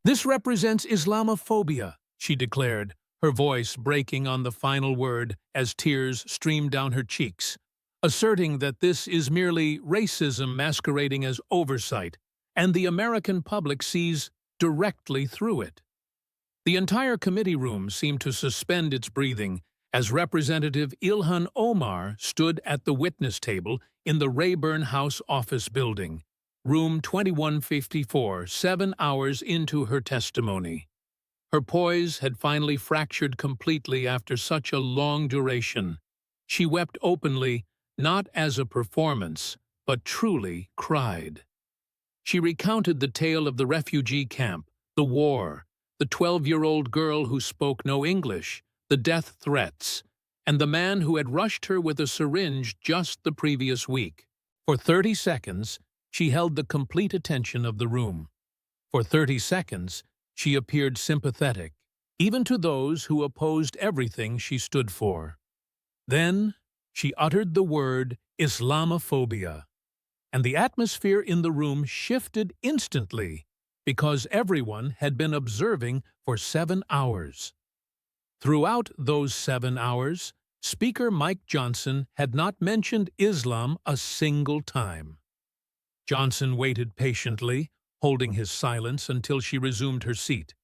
"This represents Islamophobia," she declared, her voice breaking on the final word as tears streamed down her cheeks, asserting that this is merely racism masquerading as oversight, and the American public sees directly through it. The entire committee room seemed to suspend its breathing as Representative Ilhan Omar stood at the witness table in the Rayburn House office building, room 2154, 7 hours into her testimony. Her poise had finally fractured completely after such a long duration. She wept openly, not as a performance, but truly cried. She recounted the tale of the refugee camp, the war, the 12-year-old girl who spoke no English, the death threats, and the man who had rushed her with a syringe just the previous week. For 30 seconds, she held the complete attention of the room. For 30 seconds, she appeared sympathetic, even to those who opposed everything she stood for. Then, she uttered the word Islamophobia, and the atmosphere in the room shifted instantly because everyone had been observing for 7 hours. Throughout those 7 hours, Speaker Mike Johnson had not mentioned Islam a single time. Johnson waited patiently, holding his silence until she resumed her seat.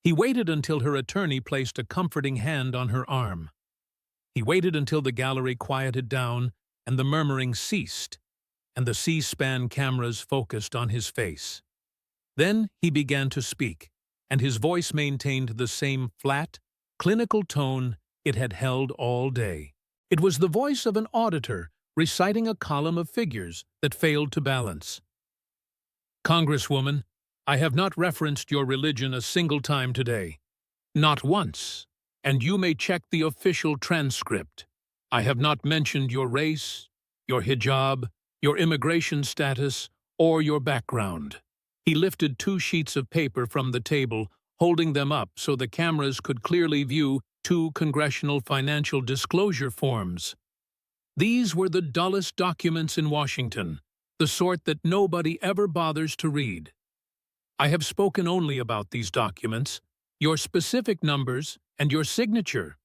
He waited until her attorney placed a comforting hand on her arm. He waited until the gallery quieted down and the murmuring ceased, and the C-SPAN cameras focused on his face. Then he began to speak, and his voice maintained the same flat, clinical tone it had held all day. It was the voice of an auditor reciting a column of figures that failed to balance. "Congresswoman, I have not referenced your religion a single time today. Not once. And you may check the official transcript. I have not mentioned your race, your hijab, your immigration status, or your background." He lifted 2 sheets of paper from the table, holding them up so the cameras could clearly view 2 congressional financial disclosure forms. These were the dullest documents in Washington, the sort that nobody ever bothers to read. "I have spoken only about these documents, your specific numbers, and your signature."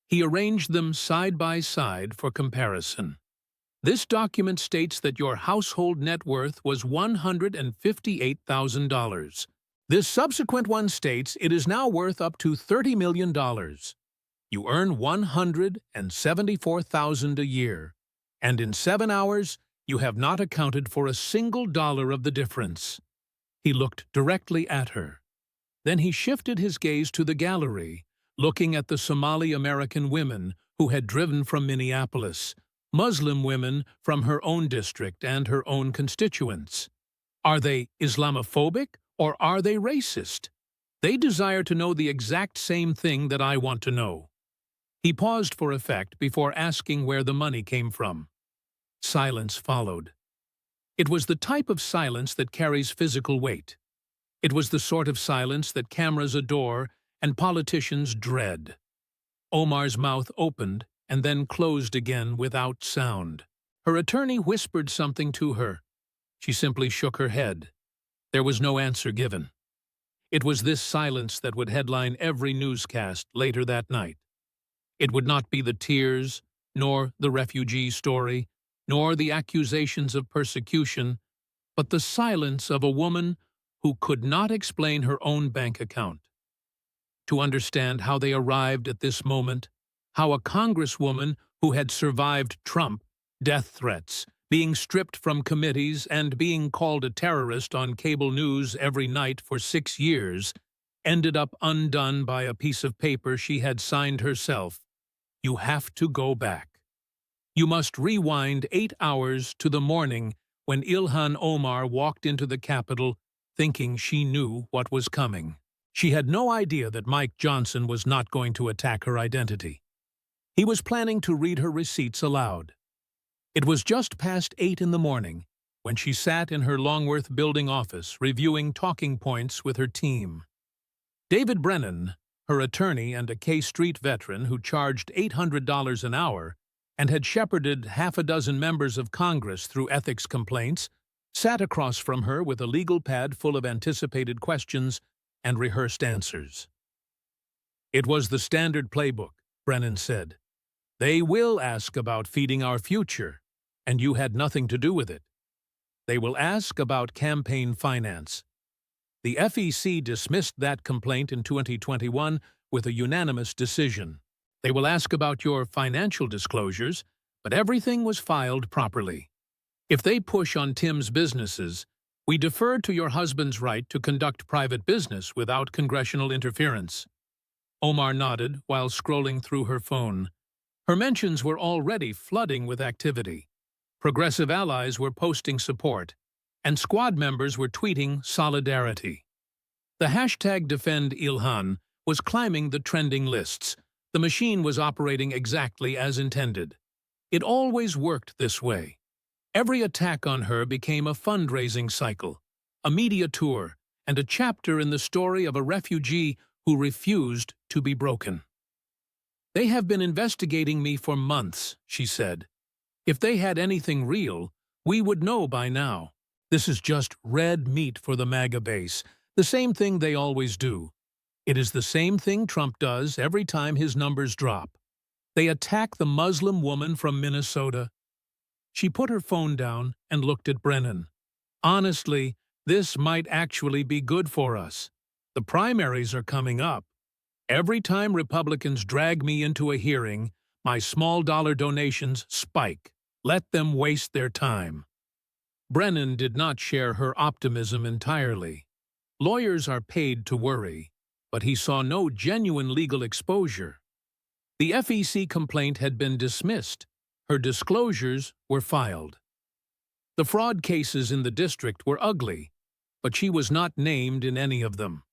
He arranged them side by side for comparison. "This document states that your household net worth was $158,000. This subsequent one states it is now worth up to $30 million. You earn $174,000 a year, and in 7 hours, you have not accounted for a single dollar of the difference." He looked directly at her. Then he shifted his gaze to the gallery, looking at the Somali-American women who had driven from Minneapolis, Muslim women from her own district and her own constituents. Are they Islamophobic or are they racist? They desire to know the exact same thing that I want to know. He paused for effect before asking where the money came from. Silence followed. It was the type of silence that carries physical weight. It was the sort of silence that cameras adore and politicians dread. Omar's mouth opened and then closed again without sound. Her attorney whispered something to her. She simply shook her head. There was no answer given. It was this silence that would headline every newscast later that night. It would not be the tears, nor the refugee story, nor the accusations of persecution, but the silence of a woman who could not explain her own bank account. To understand how they arrived at this moment, how a congresswoman who had survived Trump, death threats, being stripped from committees and being called a terrorist on cable news every night for 6 years, ended up undone by a piece of paper she had signed herself. You have to go back. You must rewind 8 hours to the morning when Ilhan Omar walked into the Capitol thinking she knew what was coming. She had no idea that Mike Johnson was not going to attack her identity. He was planning to read her receipts aloud. It was just past 8 in the morning when she sat in her Longworth building office reviewing talking points with her team. David Brennan, her attorney and a K Street veteran who charged $800 an hour and had shepherded half a dozen members of Congress through ethics complaints, sat across from her with a legal pad full of anticipated questions and rehearsed answers. "It was the standard playbook," Brennan said. "They will ask about feeding our future, and you had nothing to do with it. They will ask about campaign finance." The FEC dismissed that complaint in 2021 with a unanimous decision. "They will ask about your financial disclosures, but everything was filed properly. If they push on Tim's businesses, we defer to your husband's right to conduct private business without congressional interference." Omar nodded while scrolling through her phone. Her mentions were already flooding with activity. Progressive allies were posting support, and squad members were tweeting solidarity. The hashtag Defend Ilhan was climbing the trending lists. The machine was operating exactly as intended. It always worked this way. Every attack on her became a fundraising cycle, a media tour, and a chapter in the story of a refugee who refused to be broken. "They have been investigating me for months," she said. "If they had anything real, we would know by now. This is just red meat for the MAGA base, the same thing they always do. It is the same thing Trump does every time his numbers drop. They attack the Muslim woman from Minnesota." She put her phone down and looked at Brennan. "Honestly, this might actually be good for us. The primaries are coming up. Every time Republicans drag me into a hearing, my small-dollar donations spike. Let them waste their time." Brennan did not share her optimism entirely. Lawyers are paid to worry, but he saw no genuine legal exposure. The FEC complaint had been dismissed. Her disclosures were filed. The fraud cases in the district were ugly, but she was not named in any of them.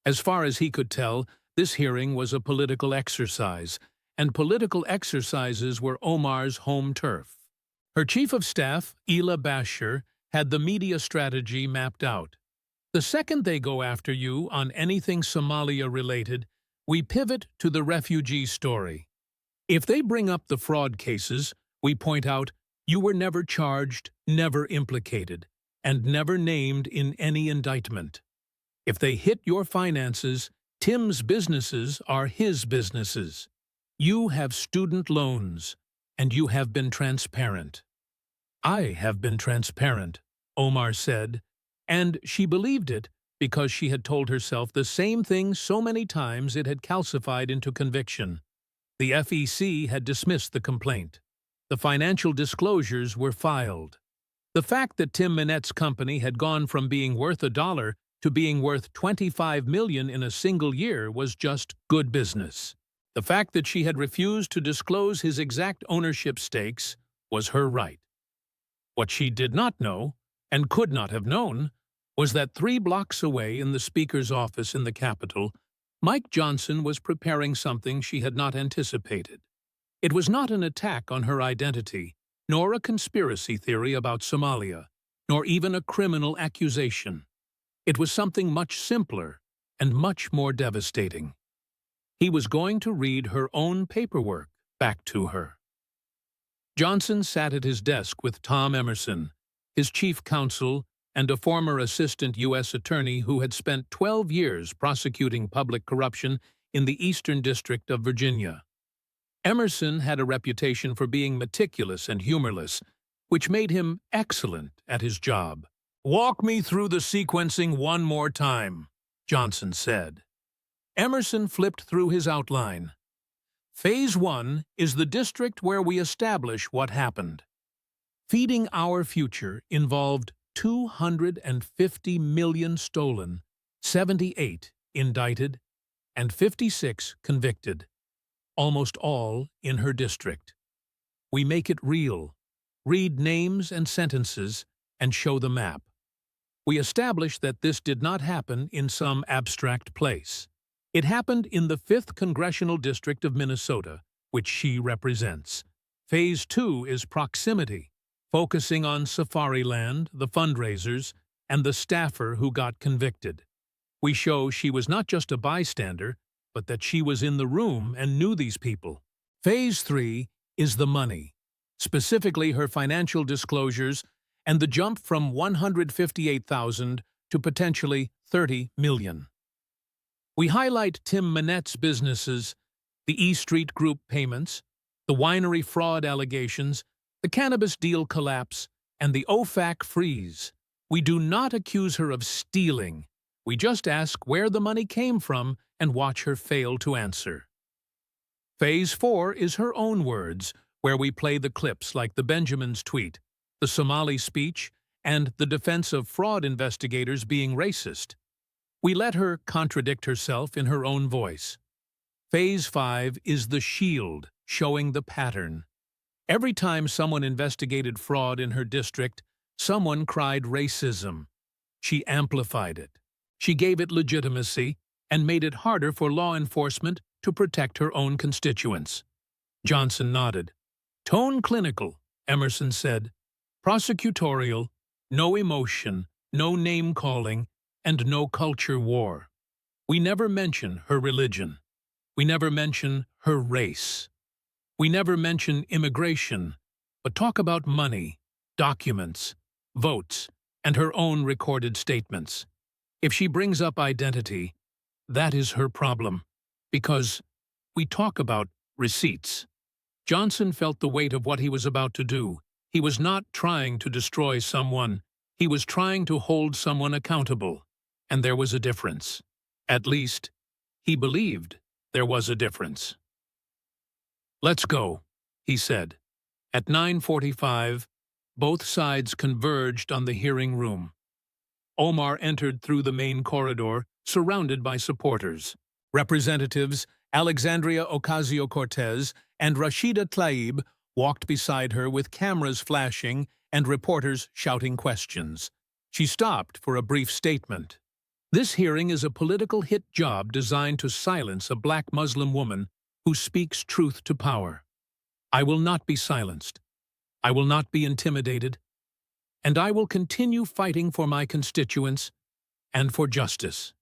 As far as he could tell, this hearing was a political exercise, and political exercises were Omar's home turf. Her chief of staff, Ela Basher, had the media strategy mapped out. "The second they go after you on anything Somalia-related, we pivot to the refugee story. If they bring up the fraud cases, we point out you were never charged, never implicated, and never named in any indictment. If they hit your finances, Tim's businesses are his businesses. You have student loans, and you have been transparent." "I have been transparent," Omar said, and she believed it because she had told herself the same thing so many times it had calcified into conviction. The FEC had dismissed the complaint. The financial disclosures were filed. The fact that Tim Minette's company had gone from being worth $1 to being worth $25 million in a single year was just good business. The fact that she had refused to disclose his exact ownership stakes was her right. What she did not know, and could not have known, was that 3 blocks away in the Speaker's office in the Capitol, Mike Johnson was preparing something she had not anticipated. It was not an attack on her identity, nor a conspiracy theory about Somalia, nor even a criminal accusation. It was something much simpler and much more devastating. He was going to read her own paperwork back to her. Johnson sat at his desk with Tom Emerson, his chief counsel and a former assistant U.S. attorney who had spent 12 years prosecuting public corruption in the Eastern District of Virginia. Emerson had a reputation for being meticulous and humorless, which made him excellent at his job. "Walk me through the sequencing one more time," Johnson said. Emerson flipped through his outline. "Phase 1 is the district where we establish what happened. Feeding our future involved 250 million stolen, 78 indicted, and 56 convicted, almost all in her district. We make it real, read names and sentences, and show the map. We establish that this did not happen in some abstract place. It happened in the 5th Congressional District of Minnesota, which she represents. Phase 2 is proximity, focusing on Safariland, the fundraisers, and the staffer who got convicted. We show she was not just a bystander, but that she was in the room and knew these people. Phase 3 is the money, specifically her financial disclosures and the jump from $158,000 to potentially $30 million. We highlight Tim Manette's businesses, the E Street Group payments, the winery fraud allegations, the cannabis deal collapse, and the OFAC freeze. We do not accuse her of stealing. We just ask where the money came from and watch her fail to answer. Phase 4 is her own words, where we play the clips like the Benjamin's tweet, the Somali speech, and the defense of fraud investigators being racist. We let her contradict herself in her own voice. Phase 5 is the shield, showing the pattern. Every time someone investigated fraud in her district, someone cried racism. She amplified it. She gave it legitimacy and made it harder for law enforcement to protect her own constituents. Johnson nodded. Tone clinical, Emerson said. Prosecutorial, no emotion, no name-calling, and no culture war. We never mention her religion. We never mention her race. We never mention immigration, but talk about money, documents, votes, and her own recorded statements. If she brings up identity, that is her problem, because we talk about receipts. Johnson felt the weight of what he was about to do. He was not trying to destroy someone. He was trying to hold someone accountable. And there was a difference. At least, he believed there was a difference. Let's go, he said. At 9:45, both sides converged on the hearing room. Omar entered through the main corridor, surrounded by supporters. Representatives Alexandria Ocasio-Cortez and Rashida Tlaib walked beside her with cameras flashing and reporters shouting questions. She stopped for a brief statement. This hearing is a political hit job designed to silence a black Muslim woman who speaks truth to power. I will not be silenced. I will not be intimidated. And I will continue fighting for my constituents and for justice.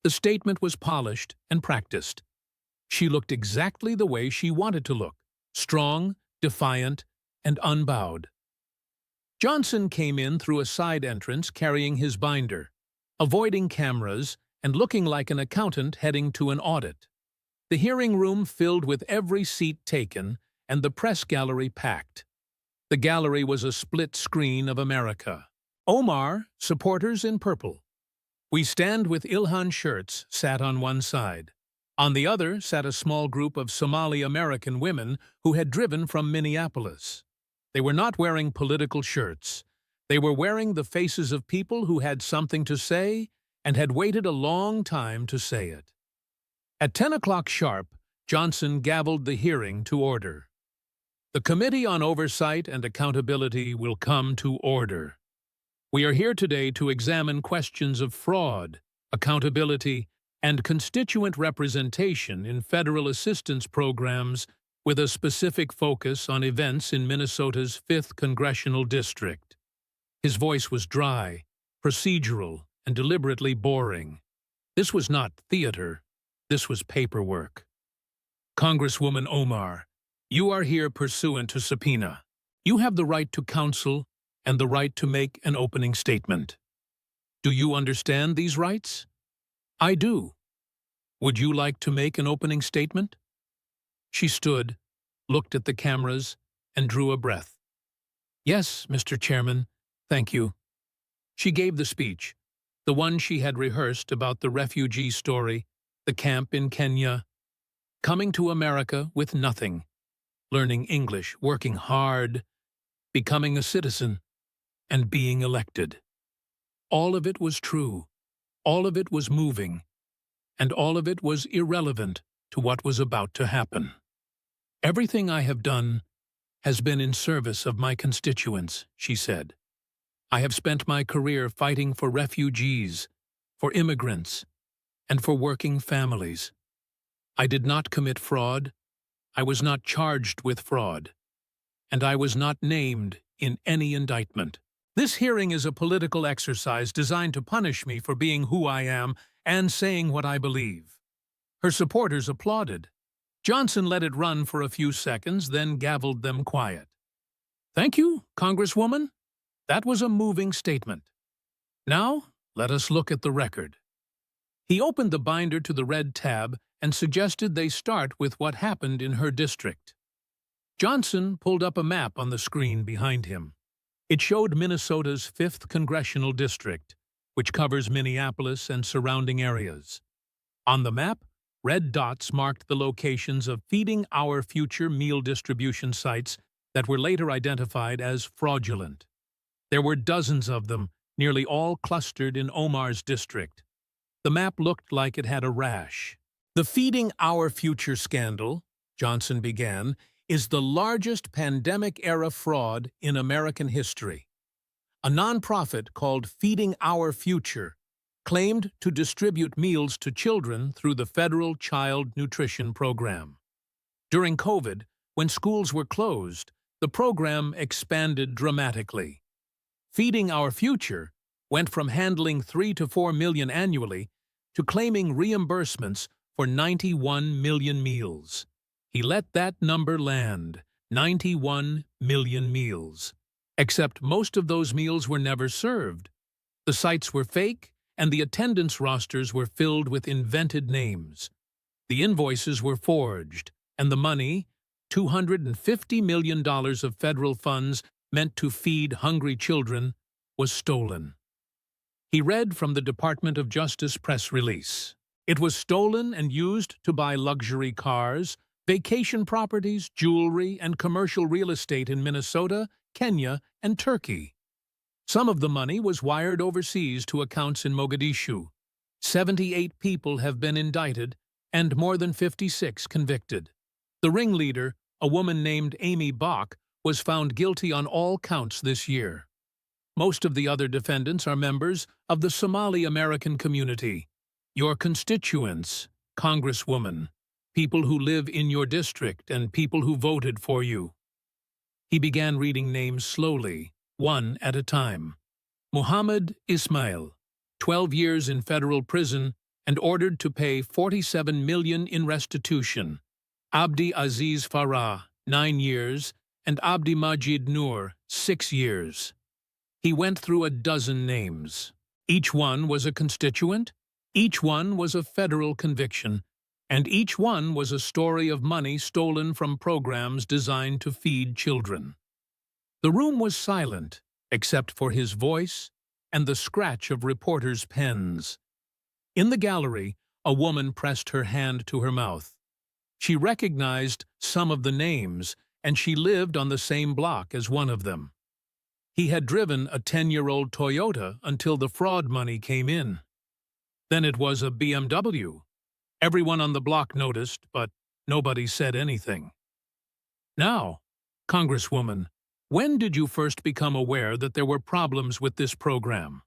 The statement was polished and practiced. She looked exactly the way she wanted to look, strong, defiant, and unbowed. Johnson came in through a side entrance carrying his binder, avoiding cameras and looking like an accountant heading to an audit. The hearing room filled with every seat taken and the press gallery packed. The gallery was a split screen of America. Omar, supporters in purple. We stand with Ilhan shirts sat on one side. On the other sat a small group of Somali American women who had driven from Minneapolis. They were not wearing political shirts. They were wearing the faces of people who had something to say and had waited a long time to say it. At 10 o'clock sharp, Johnson gavelled the hearing to order. The Committee on Oversight and Accountability will come to order. We are here today to examine questions of fraud, accountability, and constituent representation in federal assistance programs with a specific focus on events in Minnesota's 5th Congressional District. His voice was dry, procedural, and deliberately boring. This was not theater. This was paperwork. Congresswoman Omar, you are here pursuant to subpoena. You have the right to counsel and the right to make an opening statement. Do you understand these rights? I do. Would you like to make an opening statement? She stood, looked at the cameras, and drew a breath. Yes, Mr. Chairman, thank you. She gave the speech, the one she had rehearsed about the refugee story, the camp in Kenya, coming to America with nothing, learning English, working hard, becoming a citizen, and being elected. All of it was true, all of it was moving, and all of it was irrelevant to what was about to happen. Everything I have done has been in service of my constituents, she said. I have spent my career fighting for refugees, for immigrants, and for working families. I did not commit fraud, I was not charged with fraud, and I was not named in any indictment. This hearing is a political exercise designed to punish me for being who I am and saying what I believe. Her supporters applauded. Johnson let it run for a few seconds, then gavelled them quiet. Thank you, Congresswoman. That was a moving statement. Now, let us look at the record. He opened the binder to the red tab and suggested they start with what happened in her district. Johnson pulled up a map on the screen behind him. It showed Minnesota's 5th Congressional District, which covers Minneapolis and surrounding areas. On the map, red dots marked the locations of Feeding Our Future meal distribution sites that were later identified as fraudulent. There were dozens of them, nearly all clustered in Omar's district. The map looked like it had a rash. The Feeding Our Future scandal, Johnson began, is the largest pandemic-era fraud in American history. A nonprofit called Feeding Our Future claimed to distribute meals to children through the federal Child Nutrition Program. During COVID, when schools were closed, the program expanded dramatically. Feeding Our Future went from handling 3 to 4 million annually to claiming reimbursements for 91 million meals. He let that number land, 91 million meals. Except most of those meals were never served. The sites were fake, and the attendance rosters were filled with invented names. The invoices were forged, and the money, $250 million of federal funds meant to feed hungry children, was stolen. He read from the Department of Justice press release. It was stolen and used to buy luxury cars, vacation properties, jewelry, and commercial real estate in Minnesota, Kenya, and Turkey. Some of the money was wired overseas to accounts in Mogadishu. 78 people have been indicted and more than 56 convicted. The ringleader, a woman named Amy Bach, was found guilty on all counts this year. Most of the other defendants are members of the Somali American community, your constituents, Congresswoman, people who live in your district and people who voted for you. He began reading names slowly, one at a time. Muhammad Ismail, 12 years in federal prison and ordered to pay $47 million in restitution. Abdi Aziz Farah, 9 years, and Abdi Majid Noor, 6 years. He went through a dozen names. Each one was a constituent, each one was a federal conviction, and each one was a story of money stolen from programs designed to feed children. The room was silent, except for his voice and the scratch of reporters' pens. In the gallery, a woman pressed her hand to her mouth. She recognized some of the names, and she lived on the same block as one of them. He had driven a 10-year-old Toyota until the fraud money came in. Then it was a BMW. Everyone on the block noticed, but nobody said anything. Now, Congresswoman, when did you first become aware that there were problems with this program?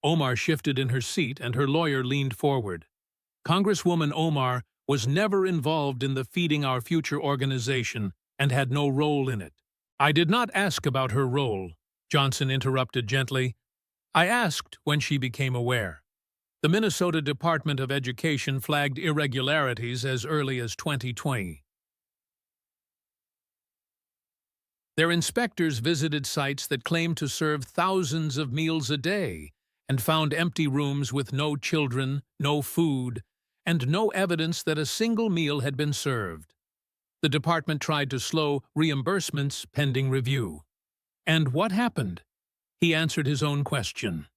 Omar shifted in her seat and her lawyer leaned forward. Congresswoman Omar was never involved in the Feeding Our Future organization and had no role in it. I did not ask about her role, Johnson interrupted gently. I asked when she became aware. The Minnesota Department of Education flagged irregularities as early as 2020. Their inspectors visited sites that claimed to serve thousands of meals a day and found empty rooms with no children, no food, and no evidence that a single meal had been served. The department tried to slow reimbursements pending review. And what happened? He answered his own question.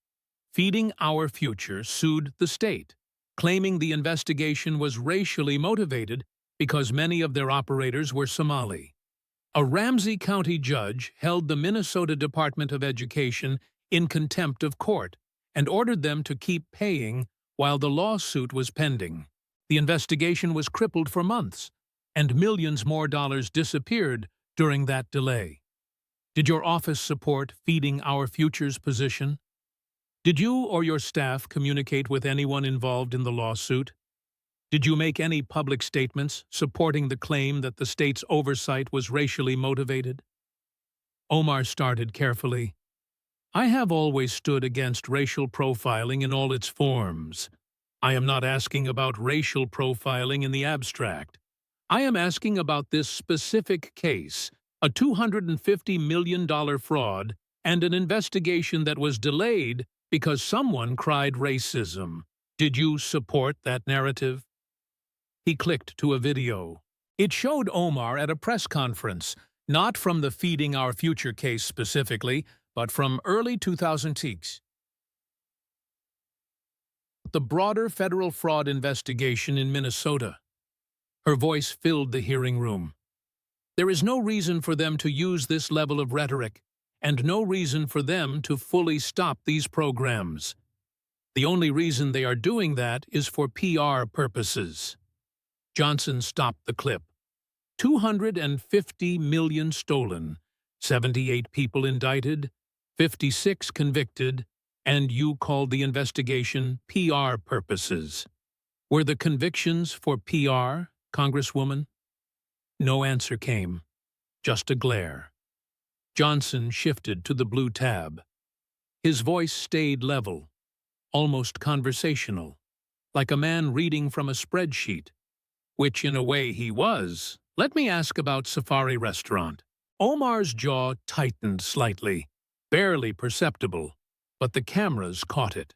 Feeding Our Future sued the state, claiming the investigation was racially motivated because many of their operators were Somali. A Ramsey County judge held the Minnesota Department of Education in contempt of court and ordered them to keep paying while the lawsuit was pending. The investigation was crippled for months, and millions more dollars disappeared during that delay. Did your office support Feeding Our Future's position? Did you or your staff communicate with anyone involved in the lawsuit? Did you make any public statements supporting the claim that the state's oversight was racially motivated? Omar started carefully. I have always stood against racial profiling in all its forms. I am not asking about racial profiling in the abstract. I am asking about this specific case, a $250 million fraud, and an investigation that was delayed because someone cried racism. Did you support that narrative? He clicked to a video. It showed Omar at a press conference, not from the Feeding Our Future case specifically, but from early 2006. The broader federal fraud investigation in Minnesota. Her voice filled the hearing room. There is no reason for them to use this level of rhetoric, and no reason for them to fully stop these programs. The only reason they are doing that is for PR purposes. Johnson stopped the clip. 250 million stolen, 78 people indicted, 56 convicted, and you called the investigation PR purposes. Were the convictions for PR, Congresswoman? No answer came, just a glare. Johnson shifted to the blue tab. His voice stayed level, almost conversational, like a man reading from a spreadsheet, which in a way he was. Let me ask about Safari Restaurant. Omar's jaw tightened slightly, barely perceptible, but the cameras caught it.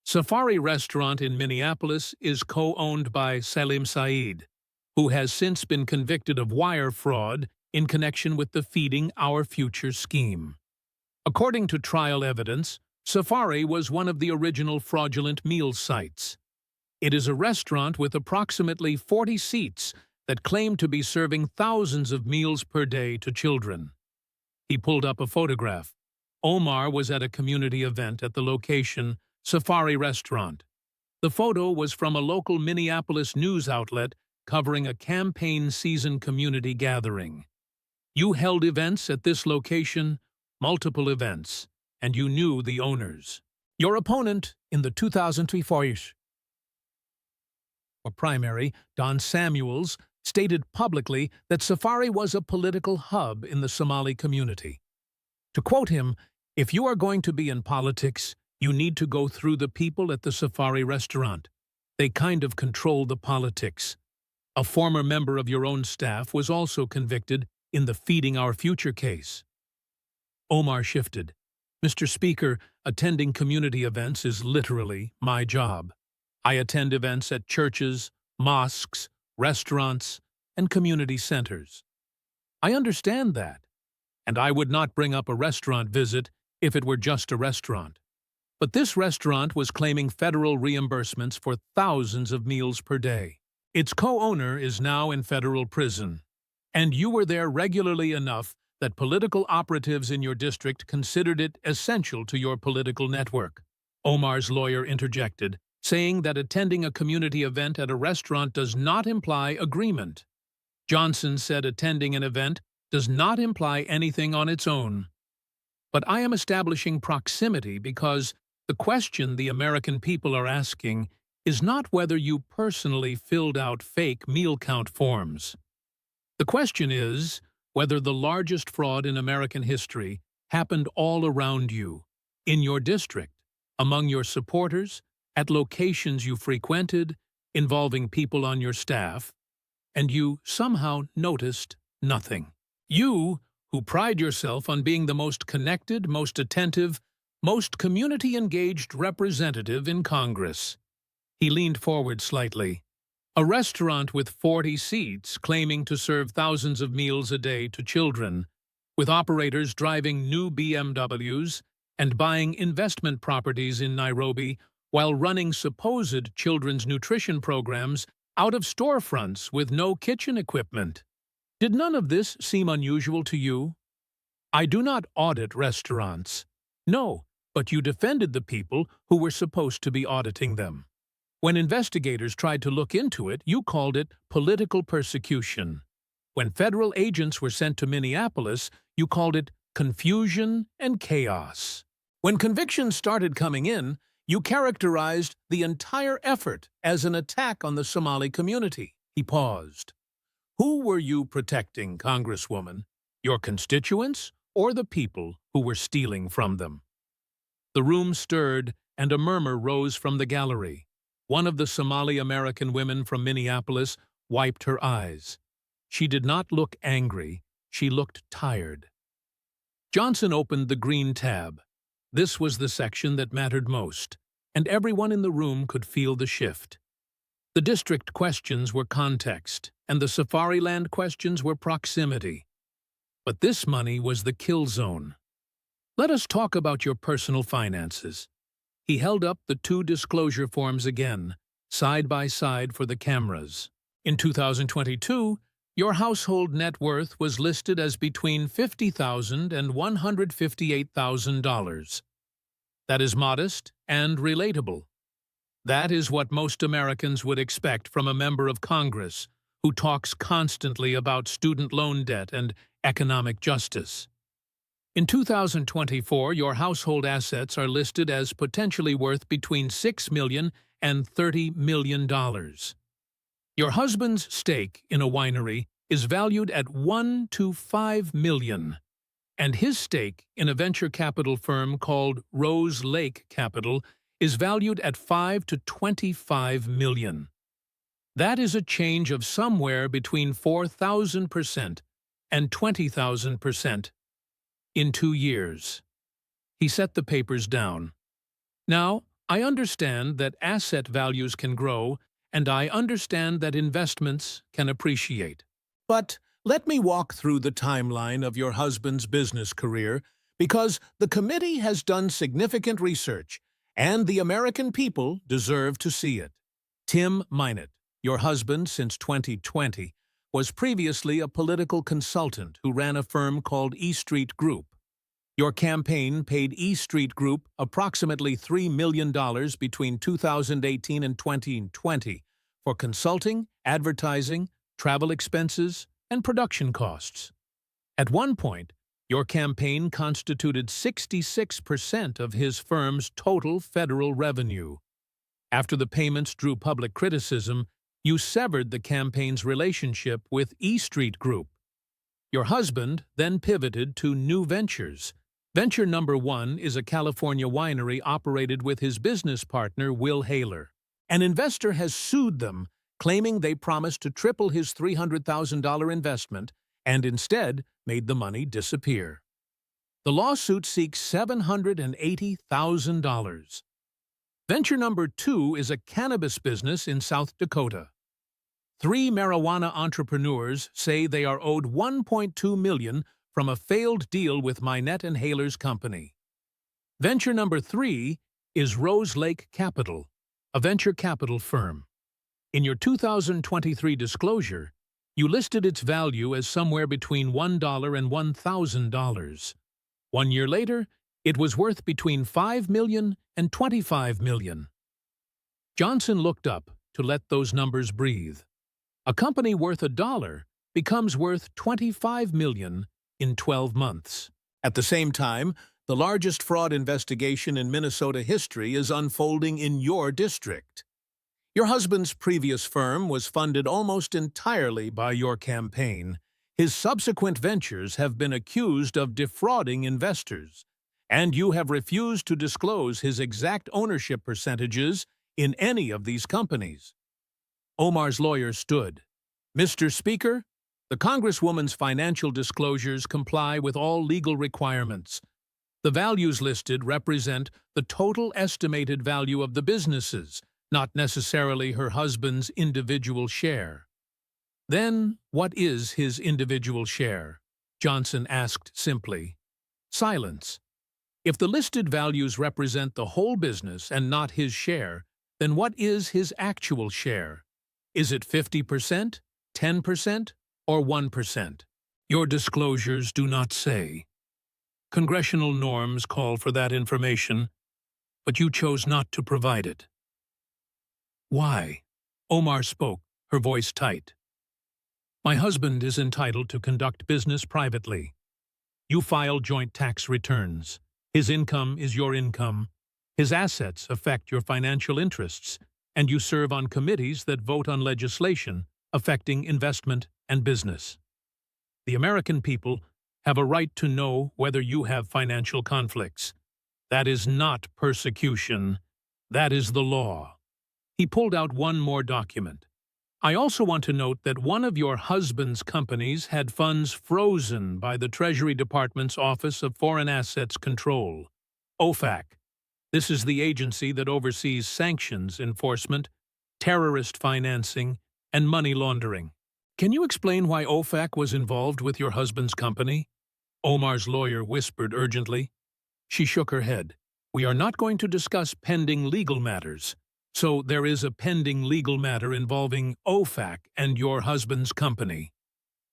Safari Restaurant in Minneapolis is co-owned by Salim Saeed, who has since been convicted of wire fraud in connection with the Feeding Our Future scheme. According to trial evidence, Safari was one of the original fraudulent meal sites. It is a restaurant with approximately 40 seats that claim to be serving thousands of meals per day to children. He pulled up a photograph. Omar was at a community event at the location, Safari Restaurant. The photo was from a local Minneapolis news outlet covering a campaign season community gathering. You held events at this location, multiple events, and you knew the owners. Your opponent in the 2003 primary, Don Samuels, stated publicly that Safari was a political hub in the Somali community. To quote him, "If you are going to be in politics, you need to go through the people at the Safari Restaurant. They kind of control the politics." A former member of your own staff was also convicted in the Feeding Our Future case. Omar shifted. Mr. Speaker, attending community events is literally my job. I attend events at churches, mosques, restaurants, and community centers. I understand that, and I would not bring up a restaurant visit if it were just a restaurant. But this restaurant was claiming federal reimbursements for thousands of meals per day. Its co-owner is now in federal prison, and you were there regularly enough that political operatives in your district considered it essential to your political network. Omar's lawyer interjected, saying that attending a community event at a restaurant does not imply agreement. Johnson said attending an event does not imply anything on its own. But I am establishing proximity because the question the American people are asking is not whether you personally filled out fake meal count forms. The question is whether the largest fraud in American history happened all around you, in your district, among your supporters, at locations you frequented, involving people on your staff, and you somehow noticed nothing. You, who pride yourself on being the most connected, most attentive, most community-engaged representative in Congress. He leaned forward slightly. A restaurant with 40 seats claiming to serve thousands of meals a day to children, with operators driving new BMWs and buying investment properties in Nairobi while running supposed children's nutrition programs out of storefronts with no kitchen equipment. Did none of this seem unusual to you? I do not audit restaurants. No, but you defended the people who were supposed to be auditing them. When investigators tried to look into it, you called it political persecution. When federal agents were sent to Minneapolis, you called it confusion and chaos. When convictions started coming in, you characterized the entire effort as an attack on the Somali community. He paused. Who were you protecting, Congresswoman? Your constituents or the people who were stealing from them? The room stirred and a murmur rose from the gallery. One of the Somali-American women from Minneapolis wiped her eyes. She did not look angry. She looked tired. Johnson opened the green tab. This was the section that mattered most. and everyone in the room could feel the shift. The district questions were context, and the Safariland questions were proximity. But this money was the kill zone. Let us talk about your personal finances. He held up the two disclosure forms again, side by side for the cameras. In 2022, your household net worth was listed as between $50,000 and $158,000. That is modest and relatable. That is what most Americans would expect from a member of Congress who talks constantly about student loan debt and economic justice. In 2024, your household assets are listed as potentially worth between $6 million and $30 million. Your husband's stake in a winery is valued at $1 to $5 million, and his stake in a venture capital firm called Rose Lake Capital is valued at $5 to $25 million. That is a change of somewhere between 4,000% and 20,000% in 2 years. He set the papers down. Now, I understand that asset values can grow, and I understand that investments can appreciate. But let me walk through the timeline of your husband's business career, because the committee has done significant research, and the American people deserve to see it. Tim Minot, your husband since 2020, was previously a political consultant who ran a firm called E Street Group. Your campaign paid E Street Group approximately $3 million between 2018 and 2020 for consulting, advertising, travel expenses, and production costs. At one point, your campaign constituted 66% of his firm's total federal revenue. After the payments drew public criticism, you severed the campaign's relationship with E Street Group. Your husband then pivoted to new ventures. Venture number 1 is a California winery operated with his business partner, Will Haler. An investor has sued them, claiming they promised to triple his $300,000 investment and instead made the money disappear. The lawsuit seeks $780,000. Venture number 2 is a cannabis business in South Dakota. 3 marijuana entrepreneurs say they are owed $1.2 million from a failed deal with Minette and Haler's company. Venture number 3 is Rose Lake Capital, a venture capital firm. In your 2023 disclosure, you listed its value as somewhere between $1 and $1,000. 1 year later, it was worth between $5 million and $25 million. Johnson looked up to let those numbers breathe. A company worth $1 becomes worth $25 million in 12 months. At the same time, the largest fraud investigation in Minnesota history is unfolding in your district. Your husband's previous firm was funded almost entirely by your campaign. His subsequent ventures have been accused of defrauding investors, and you have refused to disclose his exact ownership percentages in any of these companies. Omar's lawyer stood. Mr. Speaker, the Congresswoman's financial disclosures comply with all legal requirements. The values listed represent the total estimated value of the businesses, not necessarily her husband's individual share. Then, what is his individual share? Johnson asked simply. Silence. If the listed values represent the whole business and not his share, then what is his actual share? Is it 50%, 10%, or 1%? Your disclosures do not say. Congressional norms call for that information, but you chose not to provide it. Why? Omar spoke, her voice tight. My husband is entitled to conduct business privately. You file joint tax returns. His income is your income. His assets affect your financial interests, and you serve on committees that vote on legislation affecting investment and business. The American people have a right to know whether you have financial conflicts. That is not persecution. That is the law. He pulled out one more document. I also want to note that one of your husband's companies had funds frozen by the Treasury Department's Office of Foreign Assets Control, OFAC. This is the agency that oversees sanctions enforcement, terrorist financing, and money laundering. Can you explain why OFAC was involved with your husband's company? Omar's lawyer whispered urgently. She shook her head. We are not going to discuss pending legal matters. So there is a pending legal matter involving OFAC and your husband's company.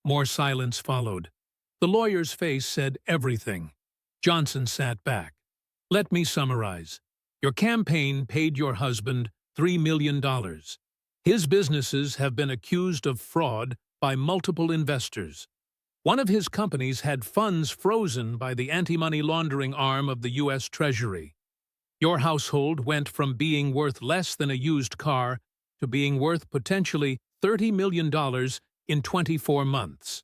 More silence followed. The lawyer's face said everything. Johnson sat back. Let me summarize. Your campaign paid your husband $3 million. His businesses have been accused of fraud by multiple investors. One of his companies had funds frozen by the anti-money laundering arm of the U.S. Treasury. Your household went from being worth less than a used car to being worth potentially $30 million in 24 months.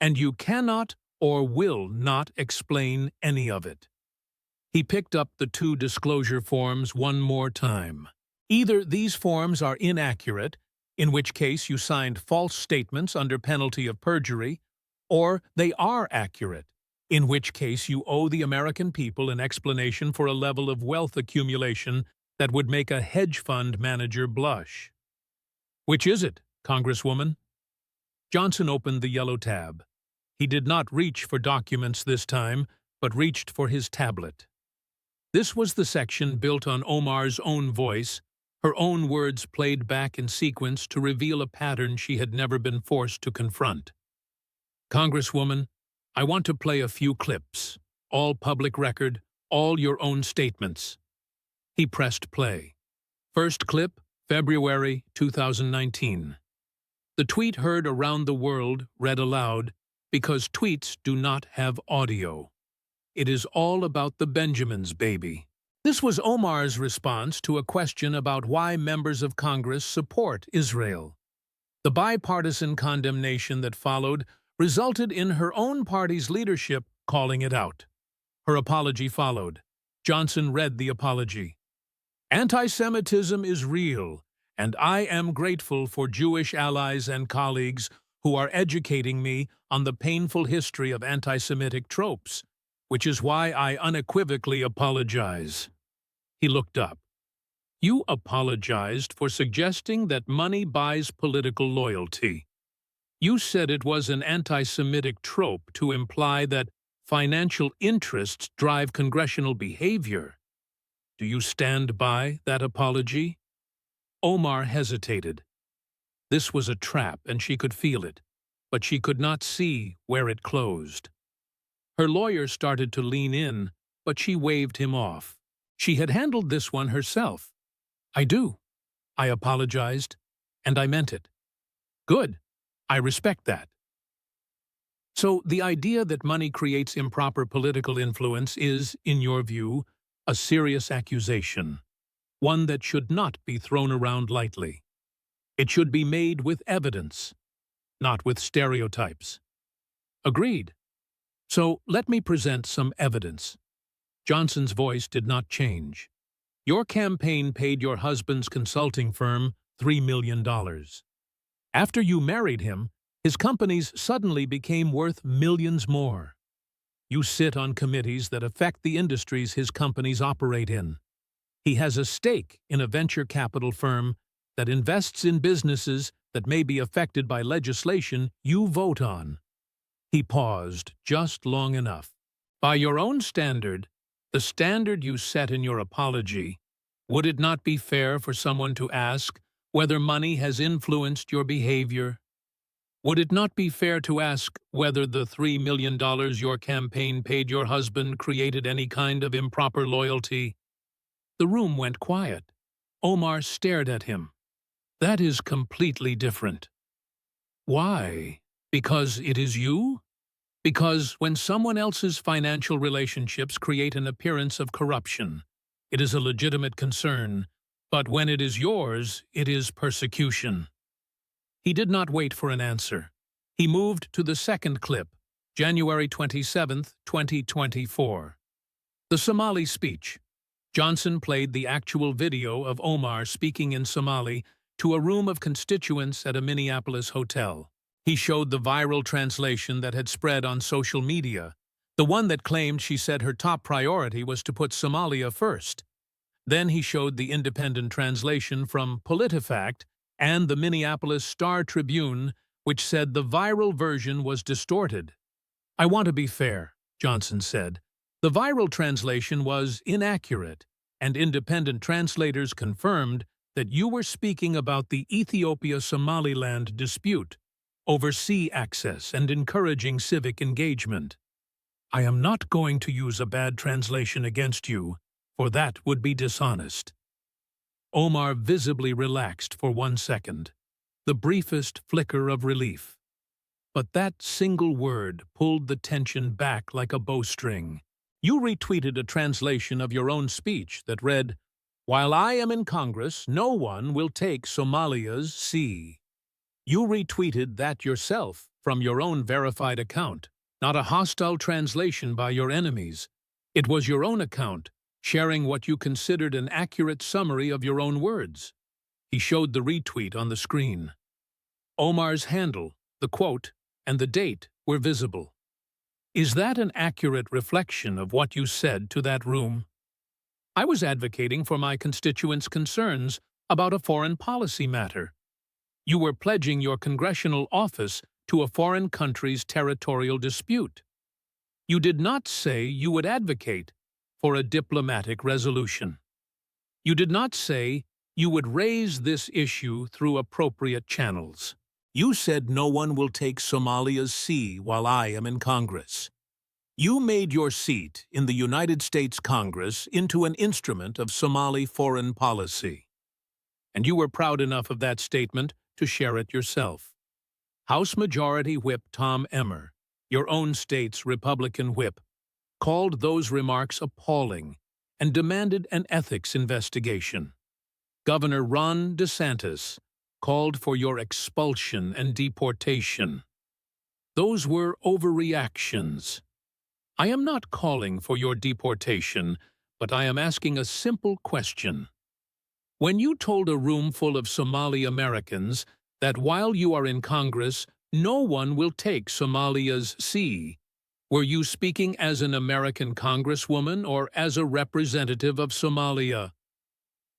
And you cannot or will not explain any of it. He picked up the 2 disclosure forms one more time. Either these forms are inaccurate, in which case you signed false statements under penalty of perjury, or they are accurate, in which case you owe the American people an explanation for a level of wealth accumulation that would make a hedge fund manager blush. Which is it, Congresswoman? Johnson opened the yellow tab. He did not reach for documents this time, but reached for his tablet. This was the section built on Omar's own voice, her own words played back in sequence to reveal a pattern she had never been forced to confront. Congresswoman, I want to play a few clips, all public record, all your own statements. He pressed play. First clip, February 2019. The tweet heard around the world, read aloud, because tweets do not have audio. It is all about the Benjamins, baby. This was Omar's response to a question about why members of Congress support Israel. The bipartisan condemnation that followed resulted in her own party's leadership calling it out. Her apology followed. Johnson read the apology. Anti-Semitism is real, and I am grateful for Jewish allies and colleagues who are educating me on the painful history of anti-Semitic tropes, which is why I unequivocally apologize. He looked up. You apologized for suggesting that money buys political loyalty. You said it was an anti-Semitic trope to imply that financial interests drive congressional behavior. Do you stand by that apology? Omar hesitated. This was a trap, and she could feel it, but she could not see where it closed. Her lawyer started to lean in, but she waved him off. She had handled this one herself. I do. I apologized, and I meant it. Good. I respect that. So the idea that money creates improper political influence is, in your view, a serious accusation, one that should not be thrown around lightly. It should be made with evidence, not with stereotypes. Agreed. So let me present some evidence. Johnson's voice did not change. Your campaign paid your husband's consulting firm $3 million. After you married him, his companies suddenly became worth millions more. You sit on committees that affect the industries his companies operate in. He has a stake in a venture capital firm that invests in businesses that may be affected by legislation you vote on. He paused just long enough. By your own standard, the standard you set in your apology, would it not be fair for someone to ask whether money has influenced your behavior? Would it not be fair to ask whether the $3 million your campaign paid your husband created any kind of improper loyalty? The room went quiet. Omar stared at him. That is completely different. Why? Because it is you? Because when someone else's financial relationships create an appearance of corruption, it is a legitimate concern, but when it is yours, it is persecution. He did not wait for an answer. He moved to the second clip, January 27, 2024. The Somali speech. Johnson played the actual video of Omar speaking in Somali to a room of constituents at a Minneapolis hotel. He showed the viral translation that had spread on social media, the one that claimed she said her top priority was to put Somalia first. Then he showed the independent translation from PolitiFact and the Minneapolis Star-Tribune, which said the viral version was distorted. "I want to be fair," Johnson said. "The viral translation was inaccurate, and independent translators confirmed that you were speaking about the Ethiopia-Somaliland dispute over sea access and encouraging civic engagement. I am not going to use a bad translation against you, for that would be dishonest." Omar visibly relaxed for 1 second, the briefest flicker of relief. But that single word pulled the tension back like a bowstring. "You retweeted a translation of your own speech that read, 'While I am in Congress, no one will take Somalia's sea.' You retweeted that yourself from your own verified account, not a hostile translation by your enemies. It was your own account, sharing what you considered an accurate summary of your own words." He showed the retweet on the screen. Omar's handle, the quote, and the date were visible. "Is that an accurate reflection of what you said to that room?" "I was advocating for my constituents' concerns about a foreign policy matter. You were pledging your congressional office to a foreign country's territorial dispute. You did not say you would advocate for a diplomatic resolution. You did not say you would raise this issue through appropriate channels. You said no one will take Somalia's sea while I am in Congress. You made your seat in the United States Congress into an instrument of Somali foreign policy. And you were proud enough of that statement to share it yourself. House Majority Whip Tom Emmer, your own state's Republican whip, called those remarks appalling and demanded an ethics investigation. Governor Ron DeSantis called for your expulsion and deportation. Those were overreactions. I am not calling for your deportation, but I am asking a simple question. When you told a room full of Somali Americans that while you are in Congress, no one will take Somalia's sea, were you speaking as an American congresswoman or as a representative of Somalia?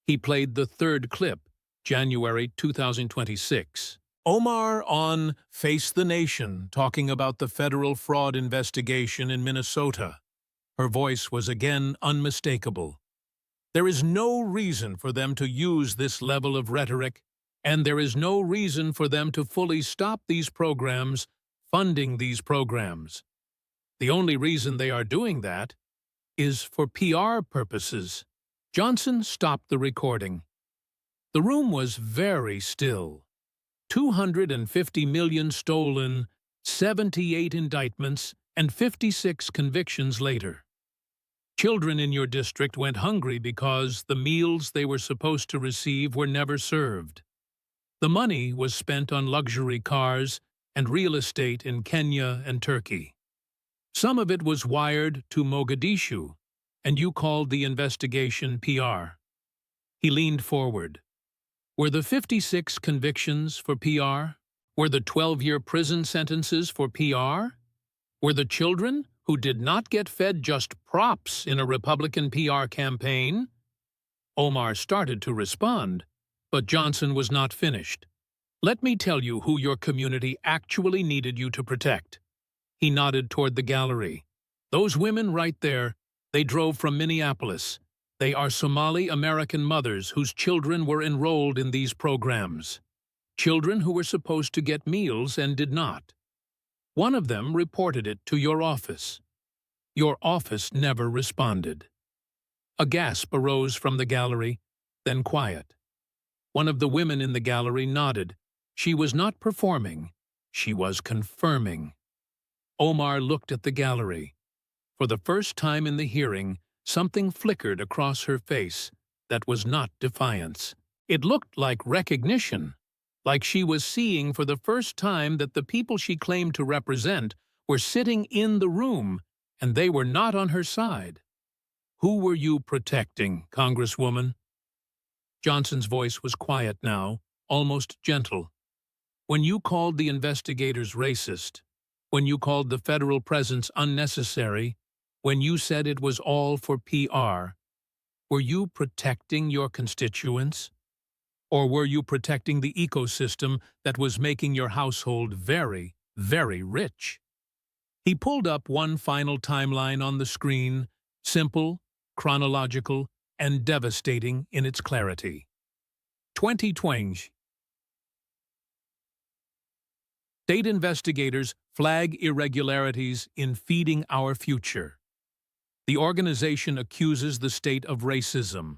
He played the third clip, January 2026. Omar on Face the Nation talking about the federal fraud investigation in Minnesota. Her voice was again unmistakable. There is no reason for them to use this level of rhetoric, and there is no reason for them to fully stop these programs, funding these programs. The only reason they are doing that is for PR purposes. Johnson stopped the recording. The room was very still. 250 million stolen, 78 indictments, and 56 convictions later. Children in your district went hungry because the meals they were supposed to receive were never served. The money was spent on luxury cars and real estate in Kenya and Turkey. Some of it was wired to Mogadishu, and you called the investigation PR. He leaned forward. Were the 56 convictions for PR? Were the 12-year prison sentences for PR? Were the children who did not get fed just props in a Republican PR campaign? Omar started to respond, but Johnson was not finished. Let me tell you who your community actually needed you to protect. He nodded toward the gallery. Those women right there, they drove from Minneapolis. They are Somali American mothers whose children were enrolled in these programs. Children who were supposed to get meals and did not. One of them reported it to your office. Your office never responded. A gasp arose from the gallery, then quiet. One of the women in the gallery nodded. She was not performing. She was confirming. Omar looked at the gallery. For the first time in the hearing, something flickered across her face that was not defiance. It looked like recognition, like she was seeing for the first time that the people she claimed to represent were sitting in the room, and they were not on her side. Who were you protecting, Congresswoman? Johnson's voice was quiet now, almost gentle. When you called the investigators racist, when you called the federal presence unnecessary, when you said it was all for PR, Were you protecting your constituents? Or were you protecting the ecosystem that was making your household very, very rich? He pulled up one final timeline on the screen, simple, chronological, and devastating in its clarity. 2020. State investigators flag irregularities in feeding our future. The organization accuses the state of racism.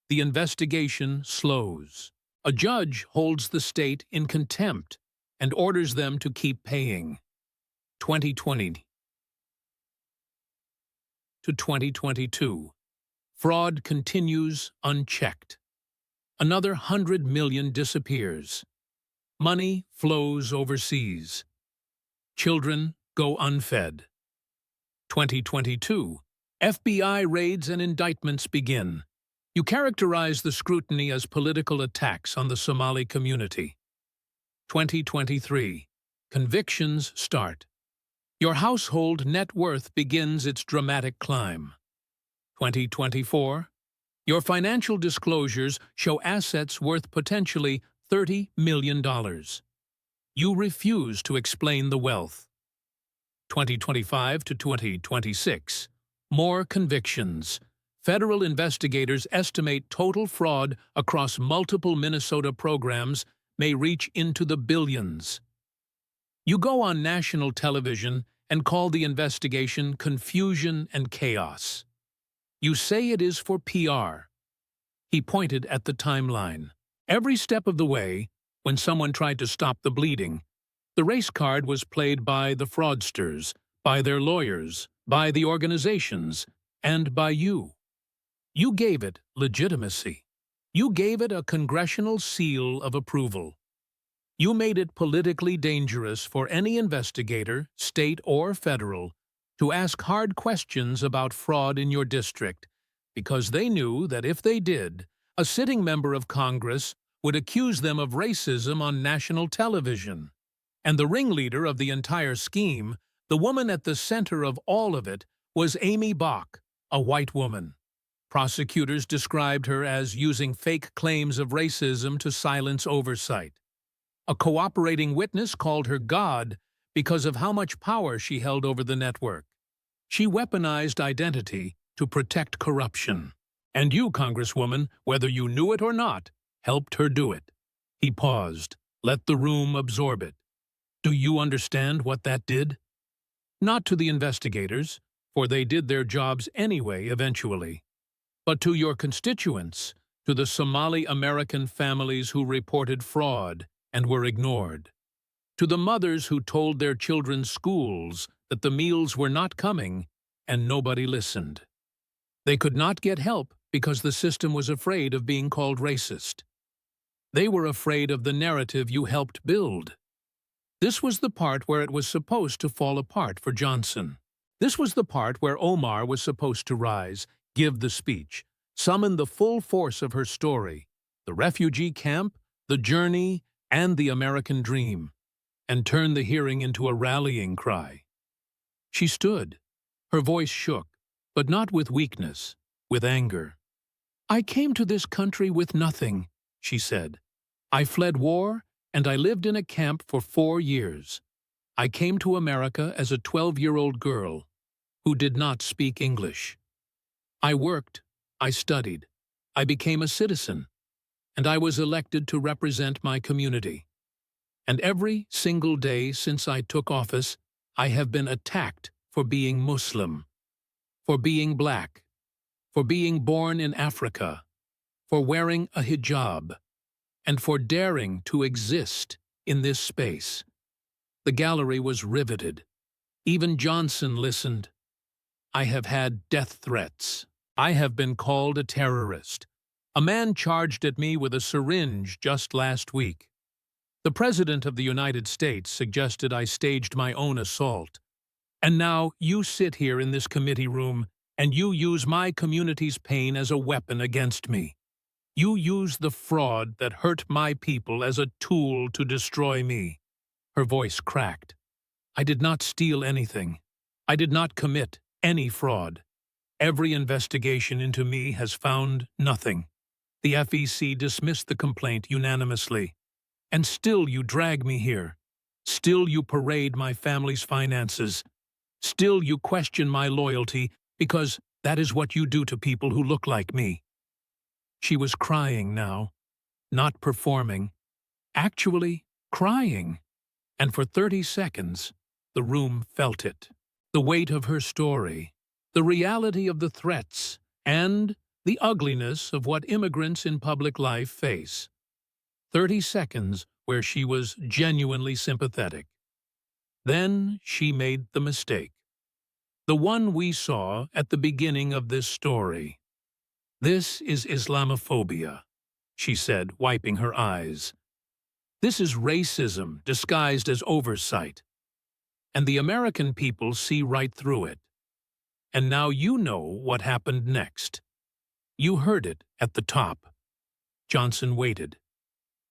The investigation slows. A judge holds the state in contempt and orders them to keep paying. 2020 to 2022. Fraud continues unchecked. Another 100 million disappears. Money flows overseas. Children go unfed. 2022. FBI raids and indictments begin. You characterize the scrutiny as political attacks on the Somali community. 2023. Convictions start. Your household net worth begins its dramatic climb. 2024. Your financial disclosures show assets worth potentially $30 million. You refuse to explain the wealth. 2025 to 2026. More convictions. Federal investigators estimate total fraud across multiple Minnesota programs may reach into the billions. You go on national television and call the investigation confusion and chaos. You say it is for PR. He pointed at the timeline. Every step of the way, when someone tried to stop the bleeding, the race card was played by the fraudsters, by their lawyers, by the organizations, and by you. You gave it legitimacy. You gave it a congressional seal of approval. You made it politically dangerous for any investigator, state or federal, to ask hard questions about fraud in your district, because they knew that if they did, a sitting member of Congress would accuse them of racism on national television. And the ringleader of the entire scheme, the woman at the center of all of it, was Amy Bach, a white woman. Prosecutors described her as using fake claims of racism to silence oversight. A cooperating witness called her God because of how much power she held over the network. She weaponized identity to protect corruption. And you, Congresswoman, whether you knew it or not, helped her do it. He paused. Let the room absorb it. Do you understand what that did? Not to the investigators, for they did their jobs anyway eventually, but to your constituents, to the Somali American families who reported fraud and were ignored, to the mothers who told their children's schools that the meals were not coming and nobody listened. They could not get help because the system was afraid of being called racist. They were afraid of the narrative you helped build. This was the part where it was supposed to fall apart for Johnson. This was the part where Omar was supposed to rise, give the speech, summon the full force of her story, the refugee camp, the journey, and the American dream, and turn the hearing into a rallying cry. She stood. Her voice shook, but not with weakness, with anger. I came to this country with nothing, she said. I fled war, and I lived in a camp for 4 years. I came to America as a 12-year-old girl who did not speak English. I worked, I studied, I became a citizen, and I was elected to represent my community. And every single day since I took office, I have been attacked for being Muslim, for being black, for being born in Africa, for wearing a hijab, and for daring to exist in this space. The gallery was riveted. Even Johnson listened. I have had death threats. I have been called a terrorist. A man charged at me with a syringe just last week. The President of the United States suggested I staged my own assault. And now you sit here in this committee room and you use my community's pain as a weapon against me. You use the fraud that hurt my people as a tool to destroy me. Her voice cracked. I did not steal anything. I did not commit any fraud. Every investigation into me has found nothing. The FEC dismissed the complaint unanimously. And still you drag me here. Still you parade my family's finances. Still you question my loyalty because that is what you do to people who look like me. She was crying now, not performing, actually crying. And for 30 seconds, the room felt it. The weight of her story, the reality of the threats, and the ugliness of what immigrants in public life face. 30 seconds where she was genuinely sympathetic. Then she made the mistake. The one we saw at the beginning of this story. "This is Islamophobia," she said, wiping her eyes. "This is racism disguised as oversight. And the American people see right through it. And now you know what happened next. You heard it at the top." Johnson waited.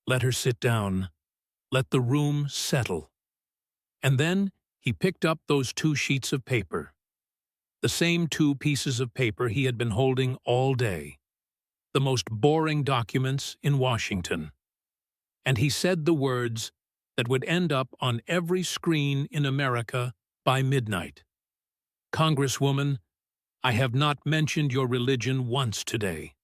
Let her sit down. Let the room settle. And then he picked up those 2 sheets of paper. The same 2 pieces of paper he had been holding all day. The most boring documents in Washington. And he said the words that would end up on every screen in America by midnight. "Congresswoman, I have not mentioned your religion once today.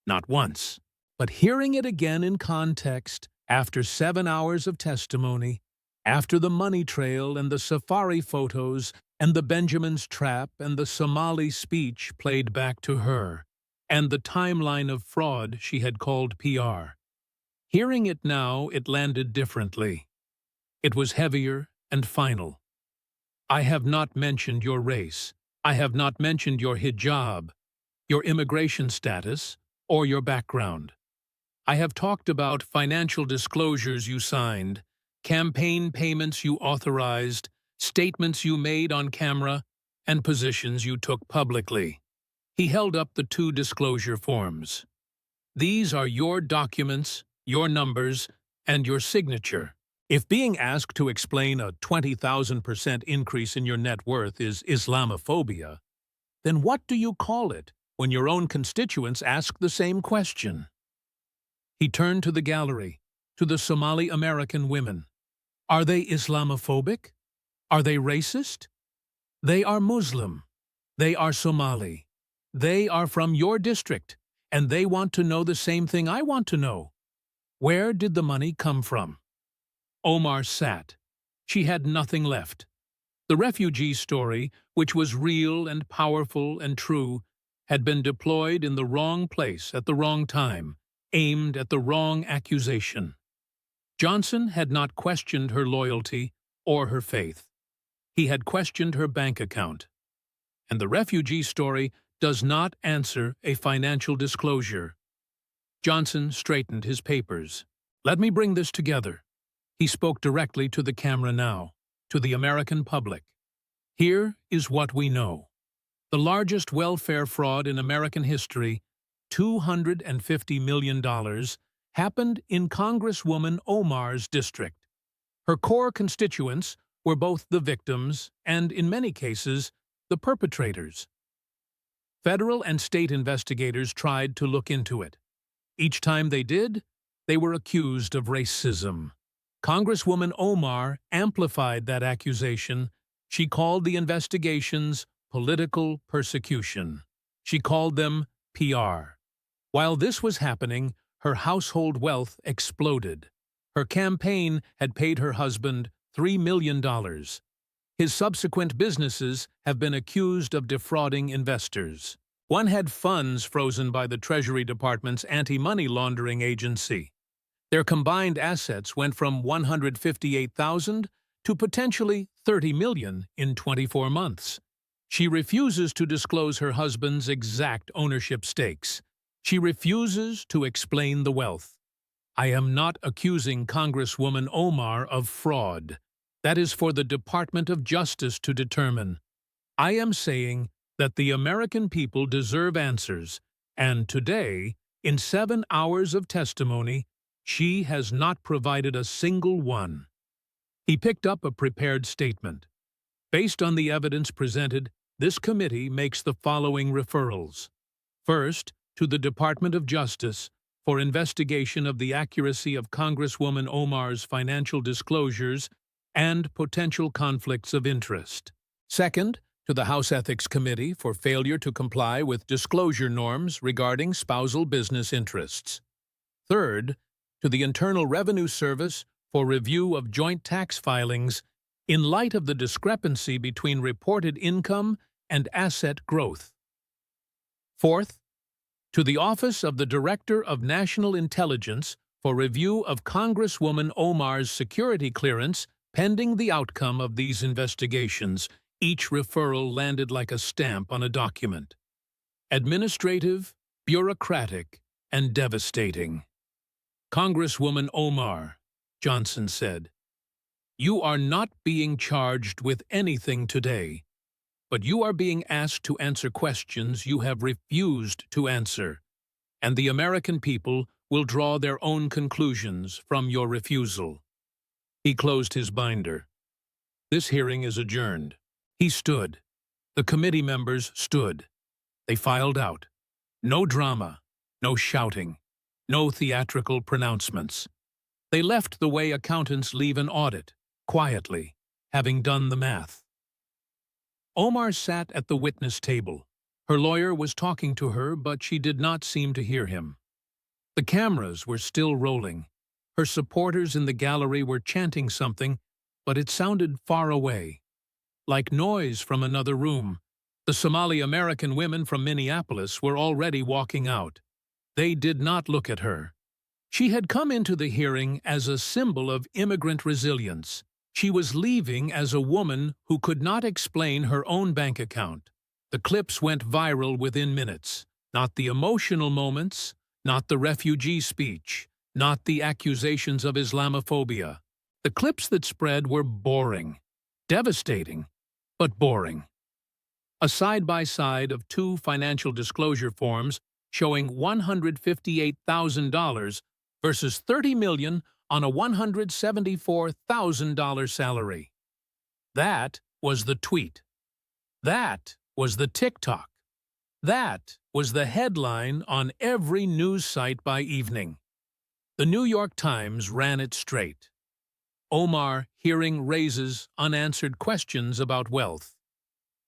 Not once." But hearing it again in context, after 7 hours of testimony, after the money trail and the safari photos and the Benjamin's trap and the Somali speech played back to her, and the timeline of fraud she had called PR. Hearing it now, it landed differently. It was heavier and final. "I have not mentioned your race. I have not mentioned your hijab, your immigration status, or your background. I have talked about financial disclosures you signed, campaign payments you authorized, statements you made on camera, and positions you took publicly." He held up the 2 disclosure forms. "These are your documents, your numbers, and your signature. If being asked to explain a 20,000% increase in your net worth is Islamophobia, then what do you call it when your own constituents ask the same question?" He turned to the gallery, to the Somali American women. "Are they Islamophobic? Are they racist? They are Muslim. They are Somali. They are from your district, and they want to know the same thing I want to know. Where did the money come from?" Omar sat. She had nothing left. The refugee story, which was real and powerful and true, had been deployed in the wrong place at the wrong time, aimed at the wrong accusation. Johnson had not questioned her loyalty or her faith. He had questioned her bank account. And the refugee story does not answer a financial disclosure. Johnson straightened his papers. "Let me bring this together." He spoke directly to the camera now, to the American public. "Here is what we know. The largest welfare fraud in American history, $250 million, happened in Congresswoman Omar's district. Her core constituents were both the victims and, in many cases, the perpetrators. Federal and state investigators tried to look into it. Each time they did, they were accused of racism. Congresswoman Omar amplified that accusation. She called the investigations political persecution. She called them PR. While this was happening, her household wealth exploded. Her campaign had paid her husband $3 million. His subsequent businesses have been accused of defrauding investors. One had funds frozen by the Treasury Department's anti-money laundering agency. Their combined assets went from $158,000 to potentially $30 million in 24 months. She refuses to disclose her husband's exact ownership stakes. She refuses to explain the wealth. I am not accusing Congresswoman Omar of fraud. That is for the Department of Justice to determine. I am saying that the American people deserve answers, and today, in 7 hours of testimony, she has not provided a single one. He picked up a prepared statement. Based on the evidence presented, this committee makes the following referrals. First, to the Department of Justice for investigation of the accuracy of Congresswoman Omar's financial disclosures and potential conflicts of interest. Second, to the House Ethics Committee for failure to comply with disclosure norms regarding spousal business interests. Third, to the Internal Revenue Service for review of joint tax filings in light of the discrepancy between reported income and asset growth. Fourth, to the Office of the Director of National Intelligence for review of Congresswoman Omar's security clearance pending the outcome of these investigations. Each referral landed like a stamp on a document. Administrative, bureaucratic, and devastating. Congresswoman Omar, Johnson said, "You are not being charged with anything today, but you are being asked to answer questions you have refused to answer, and the American people will draw their own conclusions from your refusal." He closed his binder. This hearing is adjourned. He stood. The committee members stood. They filed out. No drama, no shouting, no theatrical pronouncements. They left the way accountants leave an audit, quietly, having done the math. Omar sat at the witness table. Her lawyer was talking to her, but she did not seem to hear him. The cameras were still rolling. Her supporters in the gallery were chanting something, but it sounded far away, like noise from another room. The Somali-American women from Minneapolis were already walking out. They did not look at her. She had come into the hearing as a symbol of immigrant resilience. She was leaving as a woman who could not explain her own bank account. The clips went viral within minutes. Not the emotional moments, not the refugee speech, not the accusations of Islamophobia. The clips that spread were boring, devastating, but boring. A side-by-side of two financial disclosure forms showing $158,000 versus $30 million on a $174,000 salary. That was the tweet. That was the TikTok. That was the headline on every news site by evening. The New York Times ran it straight. Omar hearing raises unanswered questions about wealth.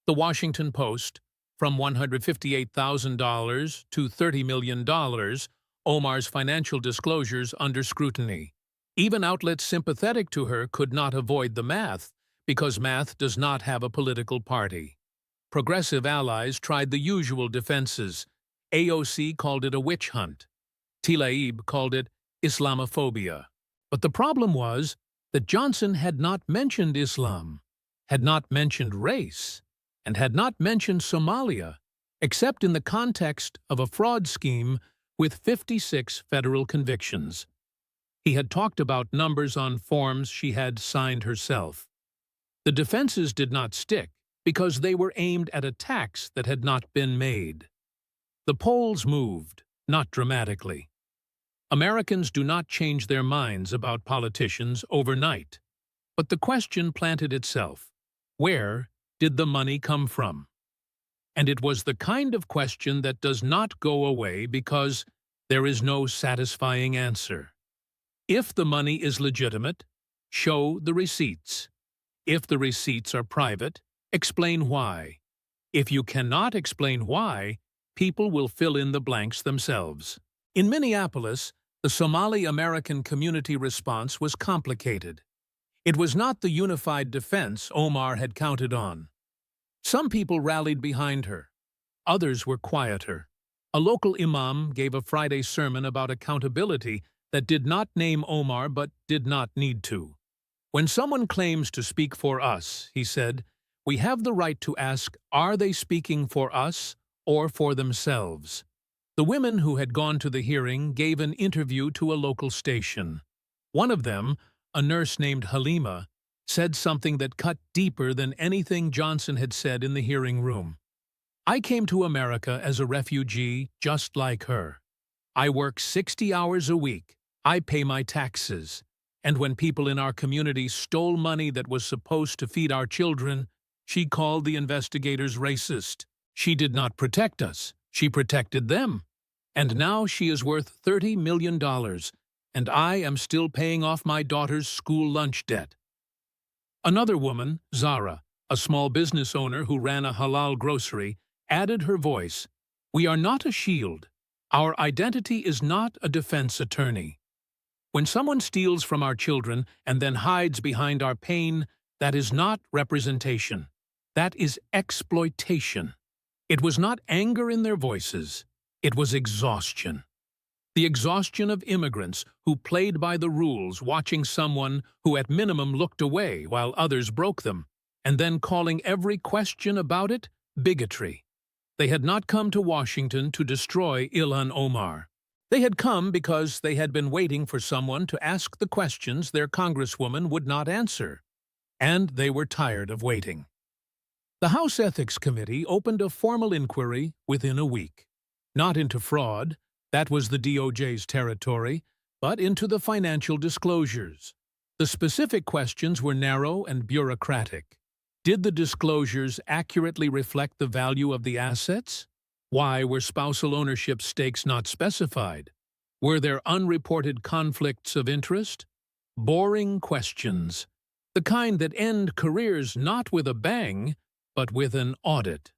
The Washington Post, from $158,000 to $30 million, Omar's financial disclosures under scrutiny. Even outlets sympathetic to her could not avoid the math, because math does not have a political party. Progressive allies tried the usual defenses. AOC called it a witch hunt. Tlaib called it Islamophobia. But the problem was that Johnson had not mentioned Islam, had not mentioned race, and had not mentioned Somalia, except in the context of a fraud scheme with 56 federal convictions. He had talked about numbers on forms she had signed herself. The defenses did not stick because they were aimed at a tax that had not been made. The polls moved, not dramatically. Americans do not change their minds about politicians overnight. But the question planted itself: where did the money come from? And it was the kind of question that does not go away because there is no satisfying answer. If the money is legitimate, show the receipts. If the receipts are private, explain why. If you cannot explain why, people will fill in the blanks themselves. In Minneapolis, the Somali-American community response was complicated. It was not the unified defense Omar had counted on. Some people rallied behind her. Others were quieter. A local imam gave a Friday sermon about accountability that did not name Omar but did not need to. When someone claims to speak for us, he said, we have the right to ask, are they speaking for us or for themselves? The women who had gone to the hearing gave an interview to a local station. One of them, a nurse named Halima, said something that cut deeper than anything Johnson had said in the hearing room. I came to America as a refugee just like her. I work 60 hours a week. I pay my taxes. And when people in our community stole money that was supposed to feed our children, She called the investigators racist. She did not protect us. She protected them. And now she is worth $30 million, and I am still paying off my daughter's school lunch debt. Another woman, Zara, a small business owner who ran a halal grocery, added her voice. We are not a shield. Our identity is not a defense attorney. When someone steals from our children and then hides behind our pain, that is not representation. That is exploitation. It was not anger in their voices. It was exhaustion. The exhaustion of immigrants who played by the rules, watching someone who at minimum looked away while others broke them, and then calling every question about it bigotry. They had not come to Washington to destroy Ilhan Omar. They had come because they had been waiting for someone to ask the questions their congresswoman would not answer. And they were tired of waiting. The House Ethics Committee opened a formal inquiry within a week. Not into fraud, that was the DOJ's territory, but into the financial disclosures. The specific questions were narrow and bureaucratic. Did the disclosures accurately reflect the value of the assets? Why were spousal ownership stakes not specified? Were there unreported conflicts of interest? Boring questions. The kind that end careers not with a bang, but with an audit.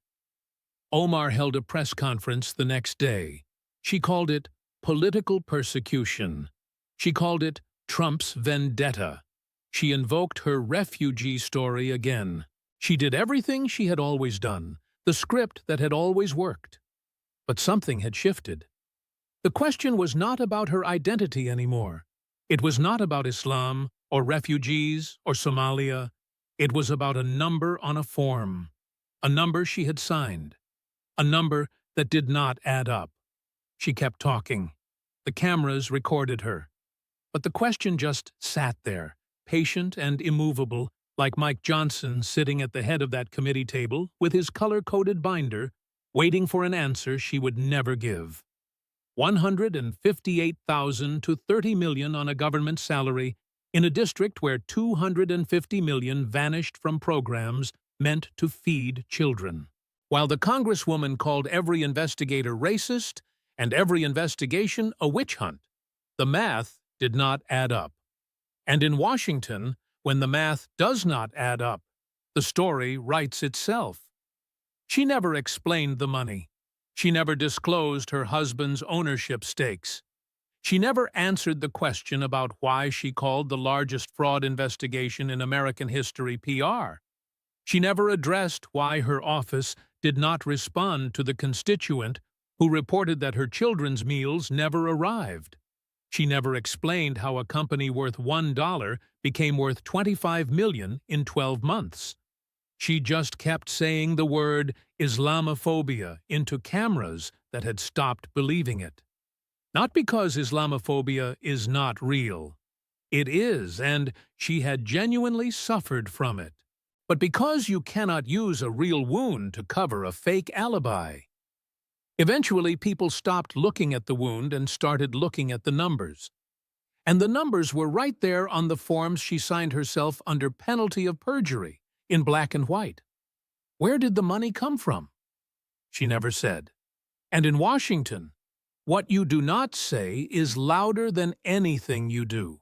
Omar held a press conference the next day. She called it political persecution. She called it Trump's vendetta. She invoked her refugee story again. She did everything she had always done, the script that had always worked. But something had shifted. The question was not about her identity anymore. It was not about Islam, or refugees, or Somalia. It was about a number on a form. A number she had signed. A number that did not add up. She kept talking. The cameras recorded her. But the question just sat there, patient and immovable, like Mike Johnson sitting at the head of that committee table with his color-coded binder, waiting for an answer she would never give. $158,000 to $30 million on a government salary in a district where $250 million vanished from programs meant to feed children. While the congresswoman called every investigator racist and every investigation a witch hunt, the math did not add up. And in Washington, when the math does not add up, the story writes itself. She never explained the money. She never disclosed her husband's ownership stakes. She never answered the question about why she called the largest fraud investigation in American history PR. She never addressed why her office did not respond to the constituent who reported that her children's meals never arrived. She never explained how a company worth $1 became worth $25 million in 12 months. She just kept saying the word Islamophobia into cameras that had stopped believing it. Not because Islamophobia is not real. It is, and she had genuinely suffered from it. But because you cannot use a real wound to cover a fake alibi. Eventually, people stopped looking at the wound and started looking at the numbers. And the numbers were right there on the forms she signed herself under penalty of perjury, in black and white. Where did the money come from? She never said. And in Washington, what you do not say is louder than anything you do.